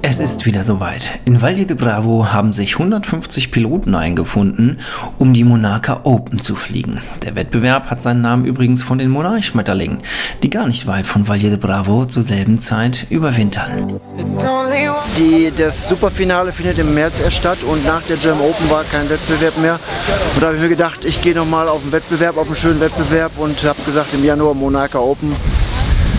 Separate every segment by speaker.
Speaker 1: Es ist wieder soweit. In Valle de Bravo haben sich 150 Piloten eingefunden, um die Monarca Open zu fliegen. Der Wettbewerb hat seinen Namen übrigens von den Monarchschmetterlingen, die gar nicht weit von Valle de Bravo zur selben Zeit überwintern.
Speaker 2: Das Superfinale findet im März erst statt und nach der German Open war kein Wettbewerb mehr. Und da habe ich mir gedacht, ich gehe nochmal auf einen Wettbewerb, auf einen schönen Wettbewerb und habe gesagt, im Januar Monarca Open.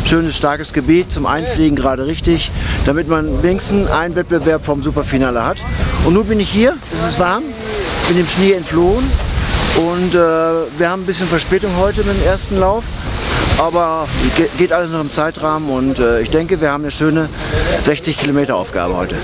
Speaker 2: Schönes, starkes Gebiet, zum Einfliegen gerade richtig, damit man wenigstens einen Wettbewerb vom Superfinale hat. Und nun bin ich hier, es ist warm, bin im Schnee entflohen und wir haben ein bisschen Verspätung heute mit dem ersten Lauf, aber geht alles noch im Zeitrahmen und ich denke, wir haben eine schöne 60 Kilometer Aufgabe heute.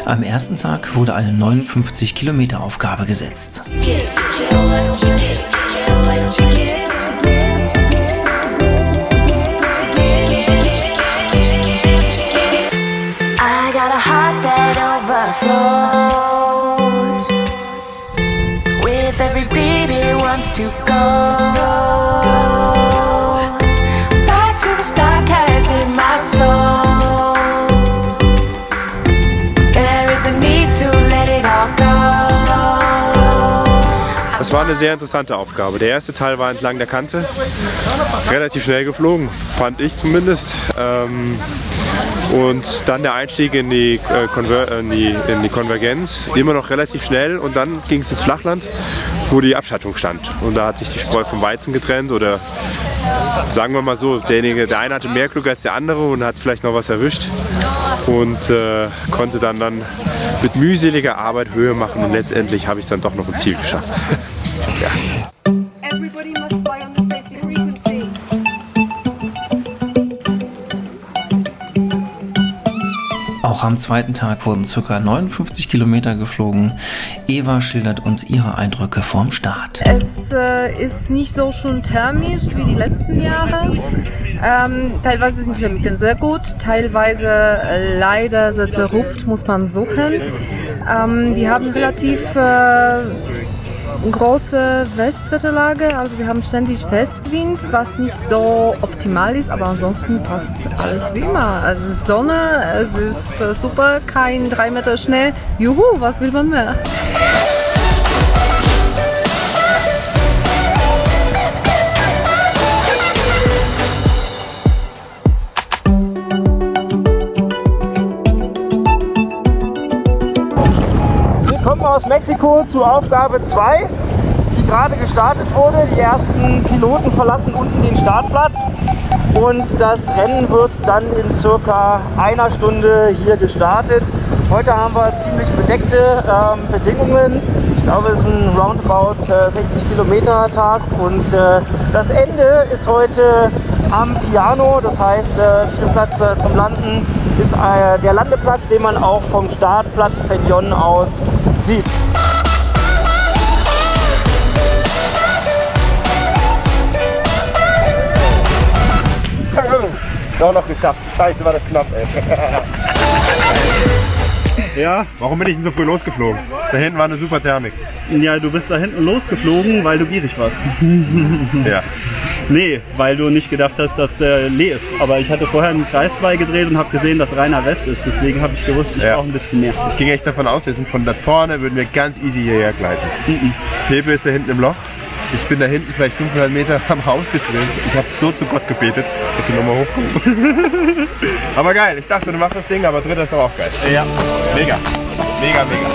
Speaker 1: Am ersten Tag wurde eine 59 Kilometer Aufgabe gesetzt.
Speaker 3: Das war eine sehr interessante Aufgabe. Der erste Teil war entlang der Kante, relativ schnell geflogen, fand ich zumindest. Und dann der Einstieg in die Konvergenz, immer noch relativ schnell und dann ging es ins Flachland, wo die Abschattung stand. Und da hat sich die Spreu vom Weizen getrennt oder sagen wir mal so, der eine hatte mehr Glück als der andere und hat vielleicht noch was erwischt und konnte dann mit mühseliger Arbeit Höhe machen und letztendlich habe ich dann doch noch ein Ziel geschafft. Ja.
Speaker 1: Auch am zweiten Tag wurden ca. 59 Kilometer geflogen. Eva schildert uns ihre Eindrücke vom Start.
Speaker 4: Es ist nicht so schön thermisch wie die letzten Jahre. Teilweise sind die Thermiken sehr gut, teilweise leider sehr zerrupft, muss man suchen. Wir haben relativ große Westwetterlage, also wir haben ständig Westwind, was nicht so optimal ist, aber ansonsten passt alles wie immer. Also es ist Sonne, es ist super, kein 3 Meter Schnee. Juhu, was will man mehr?
Speaker 2: Aus Mexiko zu Aufgabe 2, die gerade gestartet wurde. Die ersten Piloten verlassen unten den Startplatz und das Rennen wird dann in circa einer Stunde hier gestartet. Heute haben wir ziemlich bedeckte Bedingungen. Ich glaube, es ist ein roundabout 60 Kilometer Task und das Ende ist heute am Piano, das heißt, viel Platz zum Landen ist der Landeplatz, den man auch vom Startplatz Peñón aus sieht. Doch noch geschafft. Scheiße, war das knapp, ey.
Speaker 3: Ja, warum bin ich denn so früh losgeflogen? Da hinten war eine super Thermik.
Speaker 5: Ja, du bist da hinten losgeflogen, weil du gierig warst.
Speaker 3: Ja.
Speaker 5: Nee, weil du nicht gedacht hast, dass der Lee ist. Aber ich hatte vorher einen Kreis 2 gedreht und habe gesehen, dass Rainer West ist. Deswegen habe ich gewusst, ich brauche ein bisschen mehr.
Speaker 3: Ich ging echt davon aus, wir sind von da vorne, würden wir ganz easy hierher gleiten. Pepe ist da hinten im Loch. Ich bin da hinten vielleicht 500 Meter am Haus gedreht. Ich habe so zu Gott gebetet, dass ich nochmal hochkomme. Aber geil, ich dachte, du machst das Ding, aber dritter ist doch auch geil. Ja, mega, mega, mega.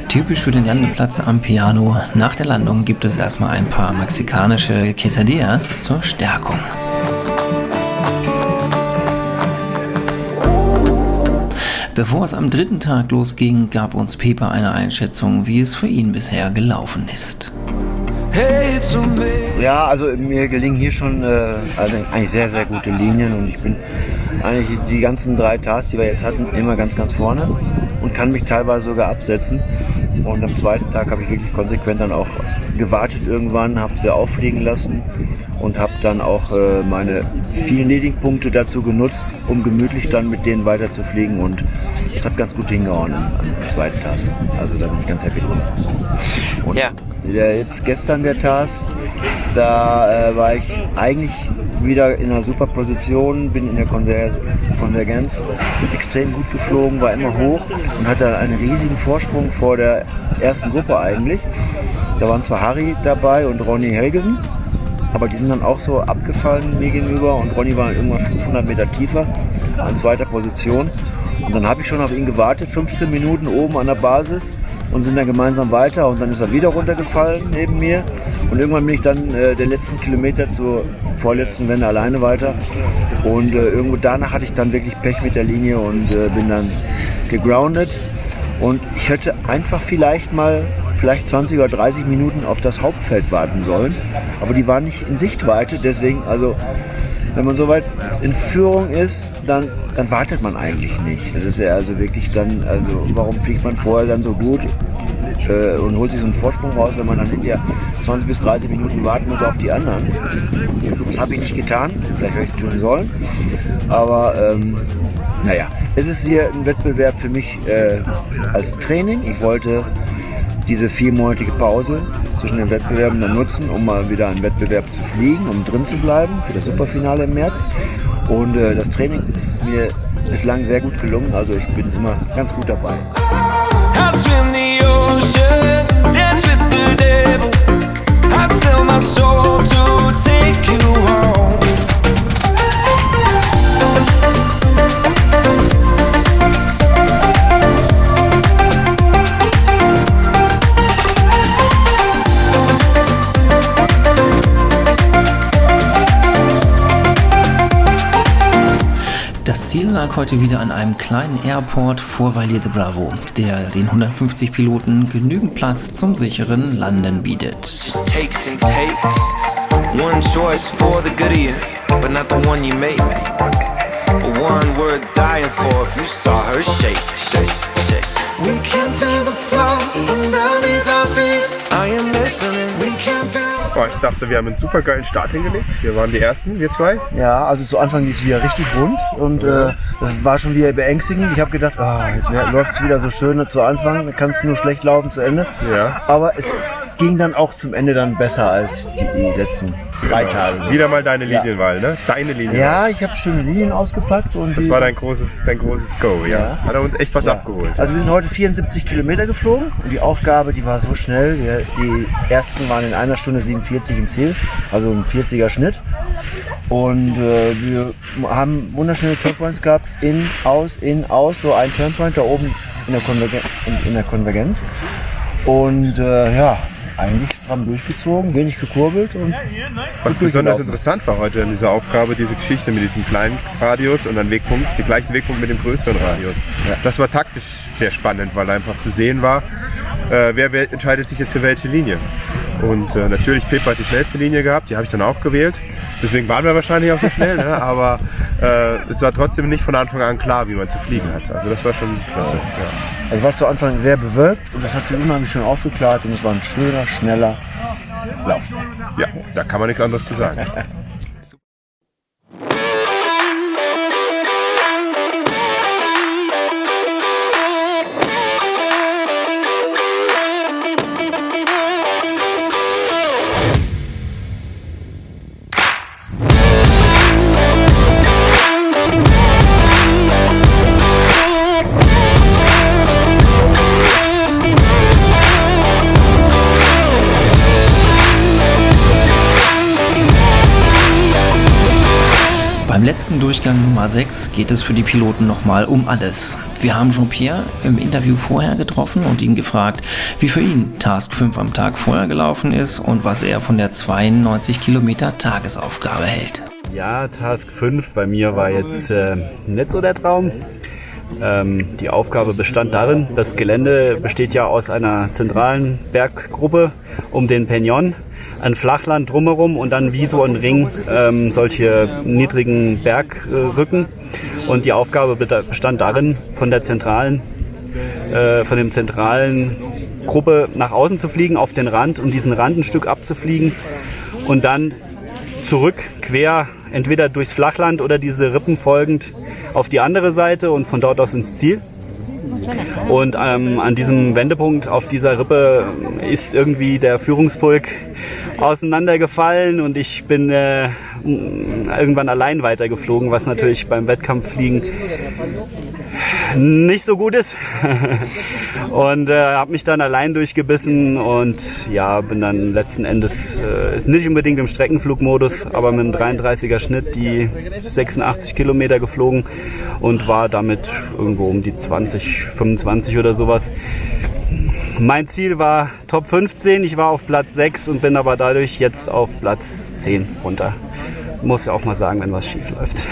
Speaker 1: Typisch für den Landeplatz am Piano. Nach der Landung gibt es erstmal ein paar mexikanische Quesadillas zur Stärkung. Bevor es am dritten Tag losging, gab uns Pepa eine Einschätzung, wie es für ihn bisher gelaufen ist.
Speaker 2: Ja, also mir gelingen hier schon eigentlich sehr, sehr gute Linien und ich bin eigentlich die ganzen 3 Tasks, die wir jetzt hatten, immer ganz, ganz vorne und kann mich teilweise sogar absetzen. Und am zweiten Tag habe ich wirklich konsequent dann auch gewartet irgendwann, habe sie auffliegen lassen und habe dann auch meine vielen Leading-Punkte dazu genutzt, um gemütlich dann mit denen weiter zu fliegen und es hat ganz gut hingehauen am zweiten Task. Also da bin ich ganz happy drum. Und ja. Jetzt gestern der Task, da war ich eigentlich wieder in einer super Position, bin in der Konvergenz, bin extrem gut geflogen, war immer hoch und hatte einen riesigen Vorsprung vor der ersten Gruppe eigentlich. Da waren zwar Harry dabei und Ronny Helgesen, aber die sind dann auch so abgefallen mir gegenüber und Ronny war irgendwann 500 Meter tiefer an zweiter Position. Und dann habe ich schon auf ihn gewartet, 15 Minuten oben an der Basis und sind dann gemeinsam weiter und dann ist er wieder runtergefallen neben mir und irgendwann bin ich dann den letzten Kilometer zur vorletzten Wende alleine weiter und irgendwo danach hatte ich dann wirklich Pech mit der Linie und bin dann gegroundet und ich hätte einfach vielleicht 20 oder 30 Minuten auf das Hauptfeld warten sollen, aber die waren nicht in Sichtweite, deswegen also wenn man so weit in Führung ist, dann wartet man eigentlich nicht. Das ist ja also wirklich dann, also warum fliegt man vorher dann so gut und holt sich so einen Vorsprung raus, wenn man dann hinterher 20 bis 30 Minuten warten muss auf die anderen. Das habe ich nicht getan, vielleicht hätte ich es tun sollen. Aber naja, es ist hier ein Wettbewerb für mich als Training. Ich wollte diese 4-monatige Pause zwischen den Wettbewerben dann nutzen, um mal wieder einen Wettbewerb zu fliegen, um drin zu bleiben für das Superfinale im März. Und das Training ist mir bislang sehr gut gelungen, also ich bin immer ganz gut dabei.
Speaker 1: Das Ziel lag heute wieder an einem kleinen Airport vor Valle de Bravo, der den 150 Piloten genügend Platz zum sicheren Landen bietet.
Speaker 6: Takes and takes. One choice for the good year, but not the one you make. One word dying for if you saw her shake, shake, shake. We can feel the flow underneath our feet. I am listening. We can feel.
Speaker 3: Oh, ich dachte, wir haben einen super geilen Start hingelegt. Wir waren die Ersten, wir zwei.
Speaker 2: Ja, also zu Anfang lief es wieder richtig rund und das war schon wieder beängstigend. Ich habe gedacht, jetzt läuft es wieder so schön zu Anfang, dann kann es nur schlecht laufen zu Ende.
Speaker 3: Ja.
Speaker 2: Aber es ging dann auch zum Ende dann besser als die letzten 3 Tage.
Speaker 3: Wieder mal deine Linienwahl, ne? Deine Linienwahl.
Speaker 2: Ja, ich habe schöne Linien ausgepackt. Und
Speaker 3: das war dein großes Go, ja.
Speaker 2: Ja.
Speaker 3: Hat er uns echt was abgeholt.
Speaker 2: Also wir sind heute 74 Kilometer geflogen und die Aufgabe, die war so schnell. Die ersten waren in 1 Stunde 47 im Ziel, also ein 40er Schnitt. Und wir haben wunderschöne Turnpoints gehabt, in, aus, so ein Turnpoint da oben in der Konvergenz. Und eigentlich stramm durchgezogen, wenig gekurbelt und
Speaker 3: was besonders interessant war heute in dieser Aufgabe, diese Geschichte mit diesem kleinen Radius und dann Wegpunkt, den gleichen Wegpunkt mit dem größeren Radius. Ja. Das war taktisch sehr spannend, weil einfach zu sehen war, wer entscheidet sich jetzt für welche Linie. Und natürlich, Pepa hat die schnellste Linie gehabt, die habe ich dann auch gewählt. Deswegen waren wir wahrscheinlich auch so schnell, ne? Aber es war trotzdem nicht von Anfang an klar, wie man zu fliegen hat. Also das war schon klasse. Ja.
Speaker 2: Also ich war zu Anfang sehr bewölkt und das hat sich unheimlich schön aufgeklärt und es war ein schöner, schneller Lauf.
Speaker 3: Ja, da kann man nichts anderes zu sagen.
Speaker 1: Beim letzten Durchgang Nummer 6 geht es für die Piloten nochmal um alles. Wir haben Jean-Pierre im Interview vorher getroffen und ihn gefragt, wie für ihn Task 5 am Tag vorher gelaufen ist und was er von der 92 Kilometer Tagesaufgabe hält.
Speaker 5: Ja, Task 5 bei mir war jetzt nicht so der Traum. Die Aufgabe bestand darin, das Gelände besteht ja aus einer zentralen Berggruppe um den Peñón, ein Flachland drumherum und dann wie so ein Ring solche niedrigen Bergrücken. Und die Aufgabe bestand darin, von dem zentralen Gruppe nach außen zu fliegen, auf den Rand und diesen Rand ein Stück abzufliegen und dann zurück, quer, entweder durchs Flachland oder diese Rippen folgend auf die andere Seite und von dort aus ins Ziel. Und an diesem Wendepunkt auf dieser Rippe ist irgendwie der Führungspulk auseinandergefallen und ich bin irgendwann allein weitergeflogen, was natürlich beim Wettkampffliegen nicht so gut ist. Und habe mich dann allein durchgebissen und ja, bin dann letzten Endes nicht unbedingt im Streckenflugmodus, aber mit einem 33er Schnitt die 86 Kilometer geflogen und war damit irgendwo um die 20, 25 oder sowas. Mein Ziel war Top 15, ich war auf Platz 6 und bin aber dadurch jetzt auf Platz 10 runter. Muss ja auch mal sagen, wenn was schief läuft.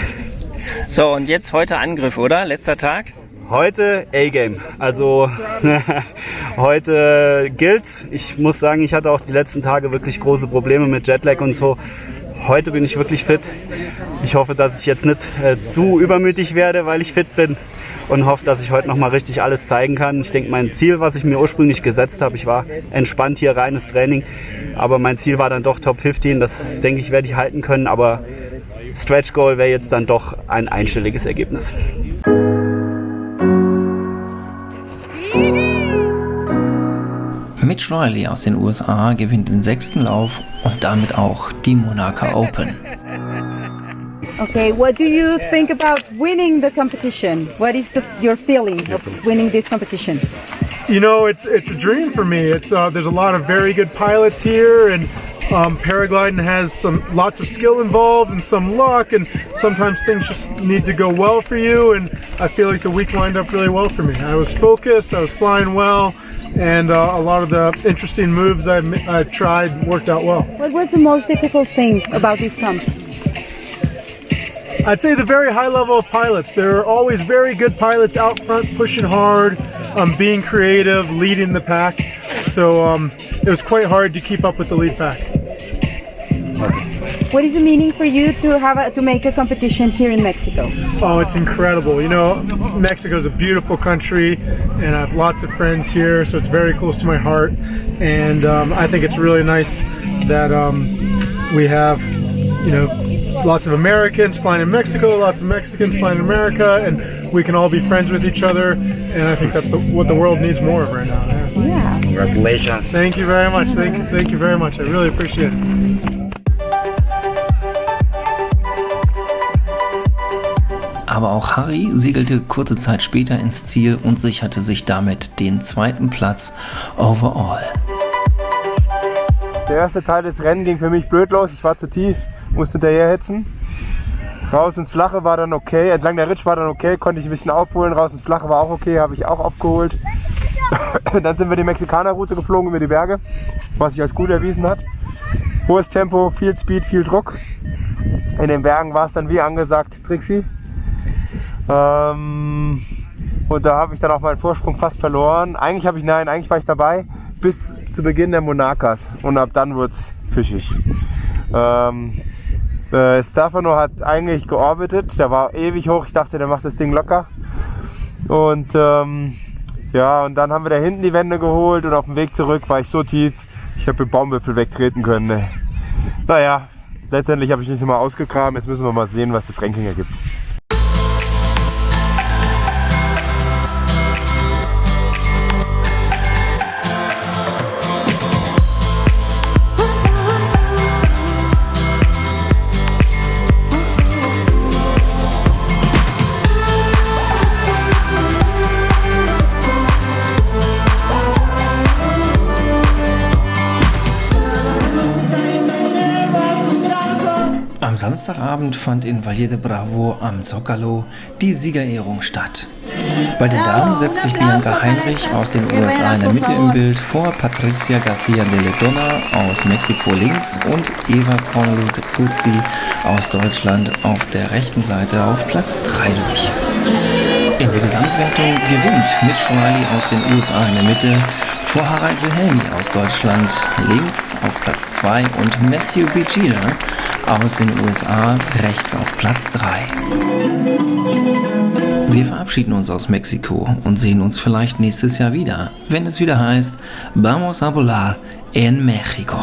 Speaker 1: So, und jetzt heute Angriff, oder? Letzter Tag?
Speaker 5: Heute A-Game. Also heute gilt's. Ich muss sagen, ich hatte auch die letzten Tage wirklich große Probleme mit Jetlag und so. Heute bin ich wirklich fit. Ich hoffe, dass ich jetzt nicht zu übermütig werde, weil ich fit bin. Und hoffe, dass ich heute nochmal richtig alles zeigen kann. Ich denke, mein Ziel, was ich mir ursprünglich gesetzt habe, ich war entspannt hier, reines Training. Aber mein Ziel war dann doch Top 15. Das, denke ich, werde ich halten können. Aber Stretch Goal wäre jetzt dann doch ein einstelliges Ergebnis.
Speaker 1: Mitch Riley aus den USA gewinnt den 6. Lauf und damit auch die Monaca Open.
Speaker 7: Okay, what do you think about winning the competition? What is your feeling of winning this competition?
Speaker 8: You know, it's a dream for me. There's a lot of very good pilots here, and paragliding has lots of skill involved and some luck, and sometimes things just need to go well for you. And I feel like the week lined up really well for me. I was focused, I was flying well, and a lot of the interesting moves I tried worked out well.
Speaker 7: What was the most difficult thing about these comps?
Speaker 8: I'd say the very high level of pilots. There are always very good pilots out front pushing hard, being creative, leading the pack. So it was quite hard to keep up with the lead pack.
Speaker 7: What is the meaning for you to make a competition here in Mexico?
Speaker 8: Oh, it's incredible. You know, Mexico is a beautiful country, and I have lots of friends here, so it's very close to my heart. And I think it's really nice that we have, you know, lots of Americans flying in Mexico, lots of Mexicans flying in America, and we can all be friends with each other. And I think that's what the world needs more of right now.
Speaker 7: Yeah.
Speaker 8: Congratulations. Thank you very much. Thank you very much. I really appreciate it.
Speaker 1: Aber auch Harry segelte kurze Zeit später ins Ziel und sicherte sich damit den 2. Platz overall.
Speaker 3: Der erste Teil des Rennens ging für mich blöd los. Ich war zu tief, musste hinterherhetzen. Raus ins Flache war dann okay, entlang der Ridge war dann okay, konnte ich ein bisschen aufholen. Raus ins Flache war auch okay, habe ich auch aufgeholt. Dann sind wir die Mexikaner-Route geflogen über die Berge, was sich als gut erwiesen hat. Hohes Tempo, viel Speed, viel Druck. In den Bergen war es dann wie angesagt Trixie. Und da habe ich dann auch meinen Vorsprung fast verloren. Eigentlich war ich dabei bis zu Beginn der Monacas und ab dann wurde es fischig. Stefano hat eigentlich georbitet, der war ewig hoch, ich dachte, der macht das Ding locker. Und ja, und dann haben wir da hinten die Wände geholt und auf dem Weg zurück war ich so tief, ich habe den Baumwipfel wegtreten können. Naja, letztendlich habe ich nicht mal ausgegraben, jetzt müssen wir mal sehen, was das Ranking ergibt.
Speaker 1: Am Samstagabend fand in Valle de Bravo am Zócalo die Siegerehrung statt. Bei den Damen setzt sich Bianca Heinrich aus den USA in der Mitte im Bild vor Patricia Garcia de Letona aus Mexiko links und Eva Korneluk-Guzzi aus Deutschland auf der rechten Seite auf Platz 3 durch. In der Gesamtwertung gewinnt Mitch Riley aus den USA in der Mitte vor Harald Wilhelmi aus Deutschland links auf Platz 2 und Matthew Begina aus den USA rechts auf Platz 3. Wir verabschieden uns aus Mexiko und sehen uns vielleicht nächstes Jahr wieder, wenn es wieder heißt Vamos a volar en México.